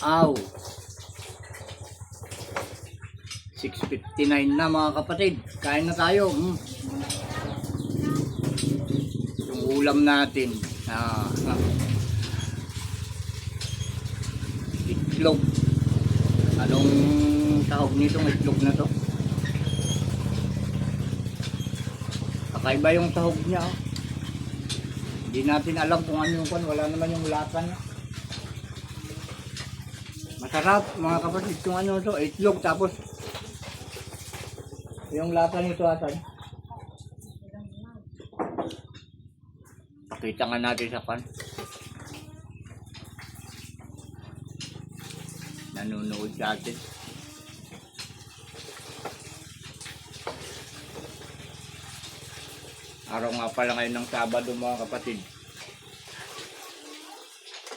Aw, 6:59 na mga kapatid. Kain na tayo. Yung ulam natin. Itlog. Anong tawag nitong itlog na to? Kakaiba yung tawag niya. Hindi natin alam kung ano yung wala naman yung latan. Masarap mga kapatid kung ano to, itlog tapos yung lata nito atan. Pakita nga natin sa pan. Nanonood sa atin. Araw nga pala ngayon ng Sabado mga kapatid.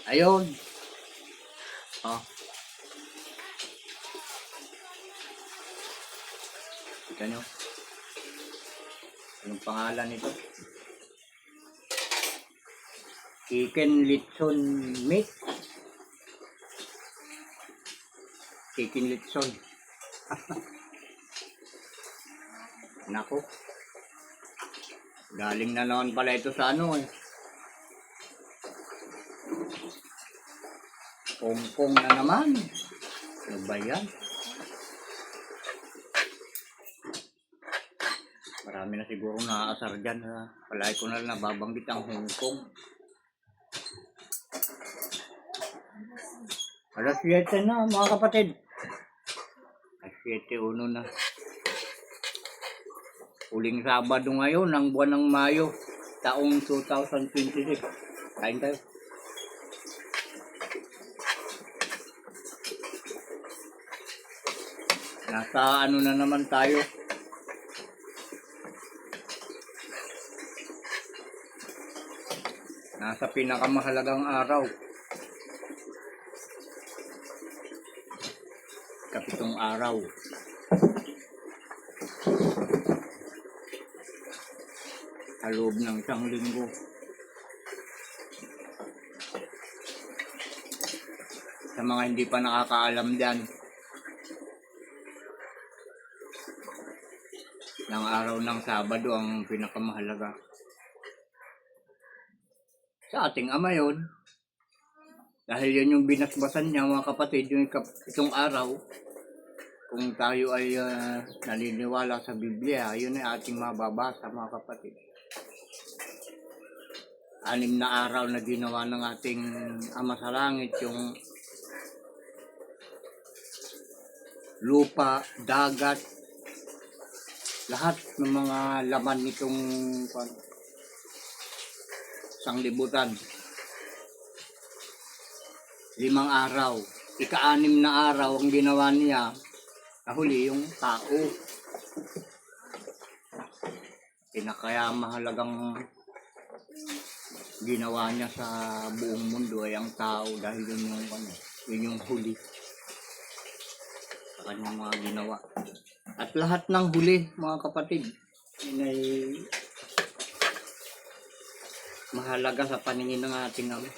Ayun. Kita nyo. Anong pangalan nito? Chicken Litson Meat. Chicken Litson. Nako. Galing na naman pala ito sa ano eh. Hong Kong na naman. Ano ba yan? Marami na siguro naaasar dyan. Palagi ko na lang nababanggit ang Hong Kong. Alas 7 na mga kapatid. Alas 7:01 na. Huling Sabado ngayon ng buwan ng Mayo, taong 2026. Kain tayo. Nasa ano na naman tayo. Nasa pinakamahalagang araw. Kapitong araw. Sa loob ng isang linggo. Sa mga hindi pa nakakaalam dyan, ng araw ng Sabado ang pinakamahalaga. Sa ating ama yun, dahil yun yung binasbasan niya mga kapatid, yung itong araw, kung tayo ay naniniwala sa Biblia, yun ay ating mababasa mga kapatid. 6 na araw na ginawa ng ating Ama sa Langit, yung lupa, dagat, lahat ng mga laman nitong sanglibutan. 5 araw. Ika-6 na araw ang ginawa niya, nahuli yung tao. Pinakaya mahalagang ginawa niya sa buong mundo ay ang tao dahil yun yung huli sa kanyang mga ginawa. At lahat ng huli mga kapatid yun ay mahalaga sa paningin ng ating Ama.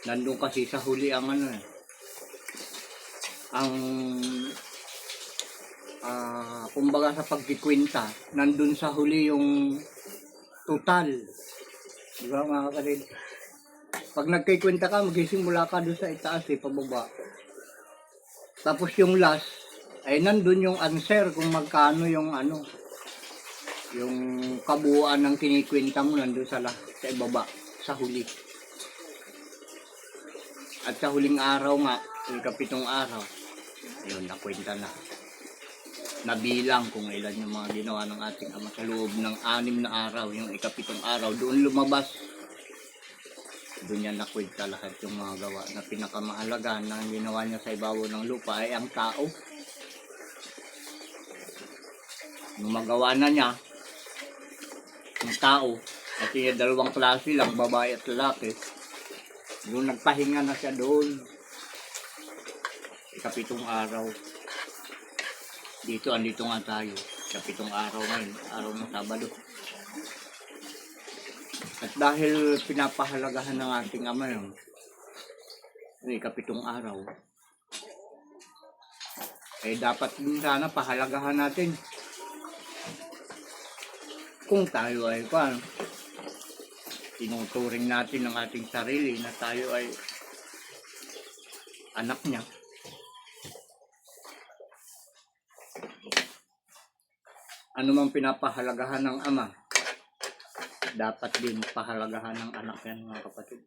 Nandun kasi sa huli ang kumbaga sa pagkikwenta, nandun sa huli yung total. Diba mga kapatid? Pag nagkikwenta ka, magsisimula ka doon sa itaas pababa. Tapos yung last, ay nandun yung answer kung magkano yung yung kabuuan ng kinikwenta mo nandun sa ibaba, sa huli. At sa huling araw nga, yung 7 araw, ayun, nakwenta na. Nabilang kung ilan yung mga ginawa ng ating Ama sa loob ng 6 na araw, yung 7 araw, doon lumabas. Doon niya nakwenta lahat yung mga gawa na pinakamahalaga na ginawa niya sa ibabaw ng lupa ay ang tao. Nung magawa na niya, ang tao, at yung 2 klase lang, babae at lalaki, doon nagpahinga na siya doon. 7 araw. Dito, andito nga tayo. 7 araw ngayon, araw ng Sabado. At dahil pinapahalagahan ng ating Ama yun, Yung ikapitong araw. Eh dapat din sana pahalagahan natin kung tayo ay tinuturing natin ang ating sarili na tayo ay anak niya. Ano mang pinapahalagahan ng ama, dapat din pahalagahan ng anak yan, mga kapatid.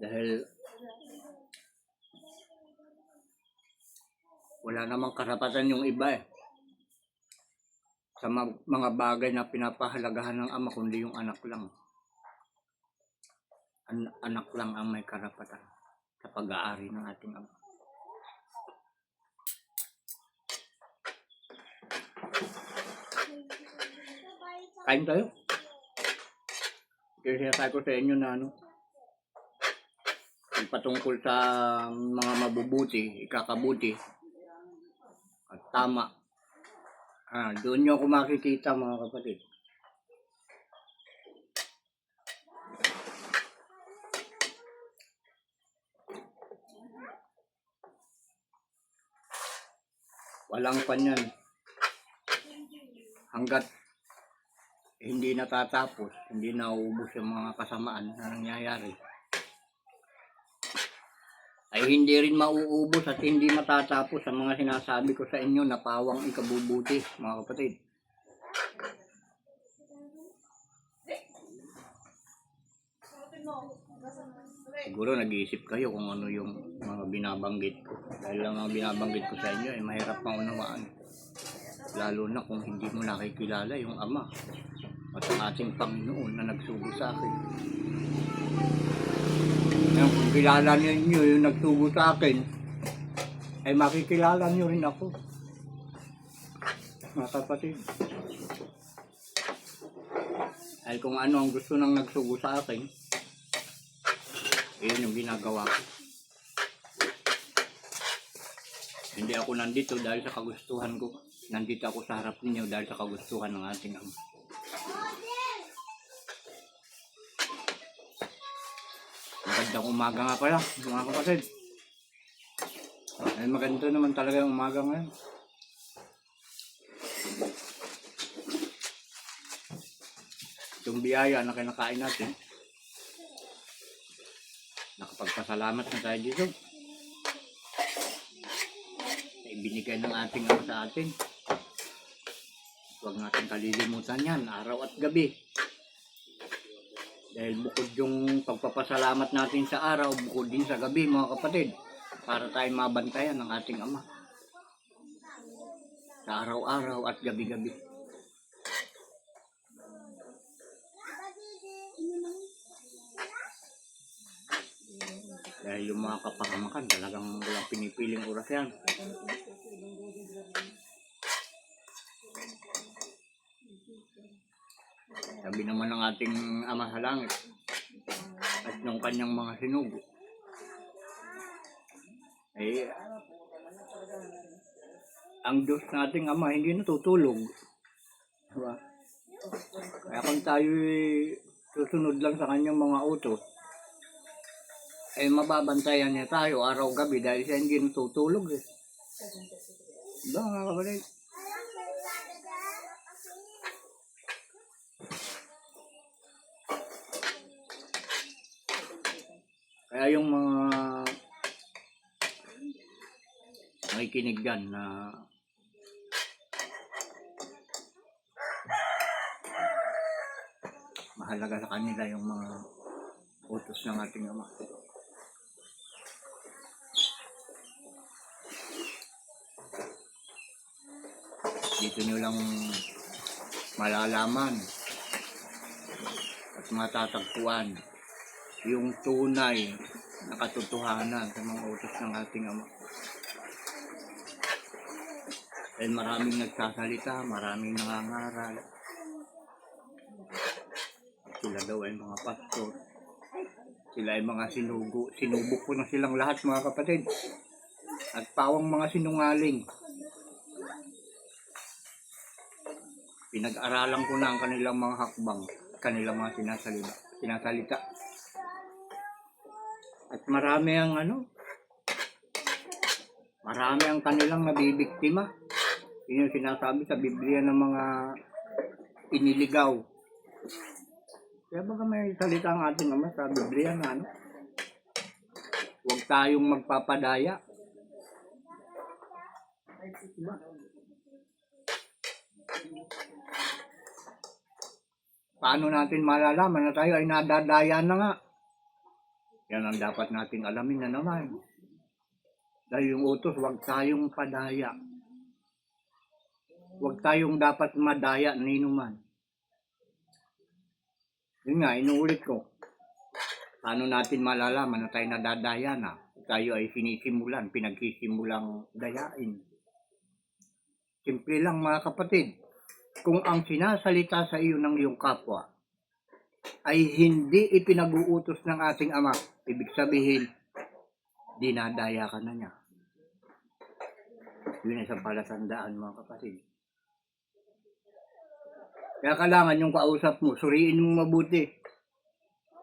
Dahil wala namang karapatan yung iba sa mga bagay na pinapahalagahan ng ama, kundi yung anak lang. Anak lang ang may karapatan sa pag-aari ng ating ama. Kain tayo. Kasi sinasabi ko sa inyo na patungkol sa mga mabubuti, ikakabuti, at tama. Doon nyo ako makikita, mga kapatid. Walang panyan. Hanggat hindi natatapos, hindi nauubos yung mga kasamaan na nangyayari, ay hindi rin mauubos at hindi matatapos ang mga sinasabi ko sa inyo na pawang ikabubuti, mga kapatid. Siguro nag-iisip kayo kung ano yung mga binabanggit ko. Dahil ang mga binabanggit ko sa inyo ay mahirap maunawaan. Lalo na kung hindi mo nakikilala yung Ama at ang ating Panginoon na nagsugo sa akin. Ngayon, kung kilala niyo yung nagsugo sa akin, ay makikilala niyo rin ako, mga kapatid. Ay kung ano ang gusto ng nagsugo sa akin, yun yung ginagawa ko. Hindi ako nandito dahil sa kagustuhan ko. Nandito ako sa harap ninyo dahil sa kagustuhan ng ating Ama. Magandang umaga nga pala, mga kapatid. Ay maganda naman talaga yung umaga ngayon. Yung biyaya na kinakain natin, nakapagpasalamat na tayo dito. Ibinigay ng ating Ama sa atin. Huwag natin kalilimutan yan, araw at gabi. Dahil bukod yung pagpapasalamat natin sa araw, bukod din sa gabi, mga kapatid, para tayo mabantayan ng ating Ama. Sa araw-araw at gabi-gabi. Dahil yung mga kapahamakan, talagang walang pinipiling oras yan. Sabi naman ng ating Ama sa langit at ng kanyang mga sinugo, eh, ang Diyos nating Ama hindi natutulog. Diba? Kaya kung tayo susunod lang sa kanyang mga utos, eh mababantayan niya tayo araw-gabi dahil siya hindi natutulog eh. Diba mga kapatid? Kaya yung mga nakikinig dyan na mahalaga sa kanila yung mga utos ng ating Ama. Dito nyo lang malalaman at matatagpuan yung tunay na katotohanan sa mga utos ng ating Ama. Dahil maraming nagsasalita, maraming nangangaral. Sila daw ay mga pastor. Sila ay mga sinugo. Sinubok ko na silang lahat, mga kapatid. At pawang mga sinungaling. Pinag-aralan ko na ang kanilang mga hakbang, kanilang mga sinasalita. At marami ang marami ang kanilang nabibiktima. Yun yung sinasabi sa Biblia ng mga iniligaw. Kaya baga may salita ang ating Ama sa Biblia na huwag tayong magpapadaya. Diba? Paano natin malalaman na tayo ay nadadaya na nga? Yan ang dapat nating alamin na naman. Dahil yung utos, huwag tayong padaya. Huwag tayong dapat madaya nino man. Yun nga, inuulit ko. Paano natin malalaman na tayo nadadaya na? Tayo ay pinagsisimulang dayain. Simple lang mga kapatid. Kung ang sinasalita sa iyo ng iyong kapwa ay hindi ipinag-uutos ng ating Ama, ibig sabihin, dinadaya ka na niya. Yun ay isang palatandaan mga kapatid. Kaya kailangan yung kausap mo, suriin mo mabuti.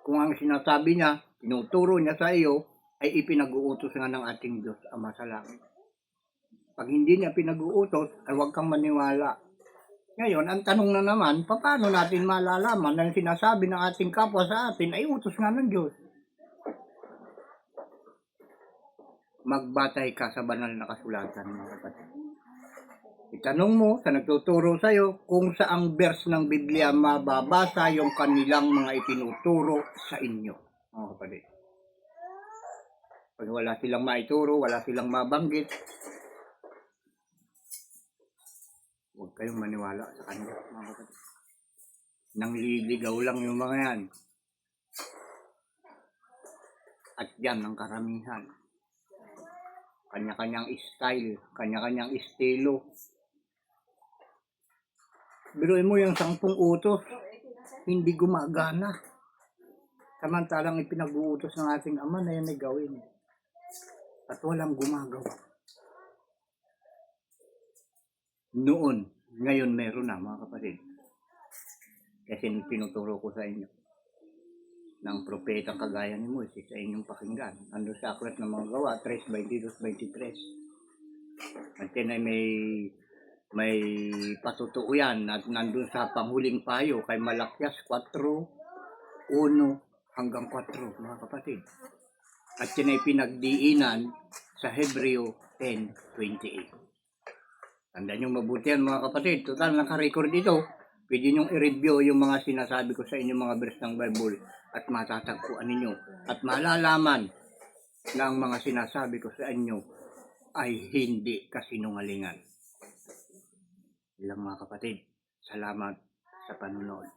Kung ang sinasabi niya, tinuturo niya sa iyo, ay ipinag-uutos nga ng ating Diyos, Ama sa langit. Pag hindi niya pinag-uutos, ay huwag kang maniwala. Ngayon, ang tanong na naman, paano natin malalaman na yung sinasabi ng ating kapwa sa atin ay utos nga ng Diyos? Magbatay ka sa banal na kasulatan, mga kapatid. Itanong mo sa nagtuturo sa iyo kung saang verse ng Biblia mababasa yung kanilang mga itinuturo sa inyo, mga kapatid. Pag wala silang maituro, wala silang mabanggit, huwag kayong maniwala sa kanila, mga kapatid. Nangliligaw lang yung mga yan. At yan ang karamihan. Kanya-kanyang style, kanya-kanyang estilo. Biruin mo yung 10 utos, hindi gumagana. Samantalang ipinag-uutos ng ating Ama na yan ay gawin. At walang gumagawa. Noon, ngayon meron na mga kapatid. Kasi tinuturo ko sa inyo ng propeta kagaya ni Moises sa inyong pakinggan. Ando sa aklat ng mga gawa, 3:22-23. At yan ay may patutuo yan at nandun sa panghuling payo kay Malakyas 4:1-4, mga kapatid. At yan ay pinagdiinan sa Hebreo 10:28. Tandaan nyo mabuti yan mga kapatid. Total, naka-record ito. Pwede nyo i-review yung mga sinasabi ko sa inyo mga verse ng Bible at matatagpuan ninyo. At malalaman na ang mga sinasabi ko sa inyo ay hindi kasinungalingan. Ilang mga kapatid, salamat sa panunood.